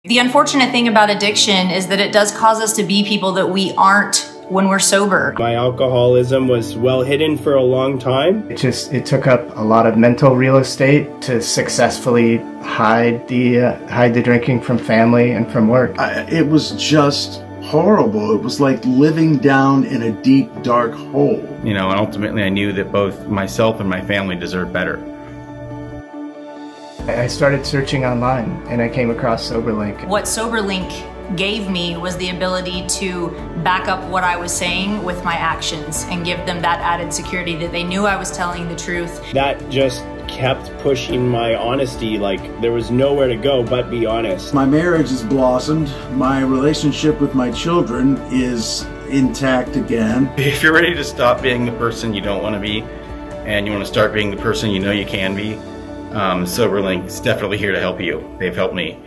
The unfortunate thing about addiction is that it does cause us to be people that we aren't when we're sober. My alcoholism was well hidden for a long time. It took up a lot of mental real estate to successfully hide the drinking from family and from work. It was just horrible. It was like living down in a deep, dark hole. You know, and ultimately I knew that both myself and my family deserved better. I started searching online and I came across Soberlink. What Soberlink gave me was the ability to back up what I was saying with my actions and give them that added security that they knew I was telling the truth. That just kept pushing my honesty, like there was nowhere to go but be honest. My marriage has blossomed. My relationship with my children is intact again. If you're ready to stop being the person you don't want to be and you want to start being the person you know you can be, Soberlink is definitely here to help you. They've helped me.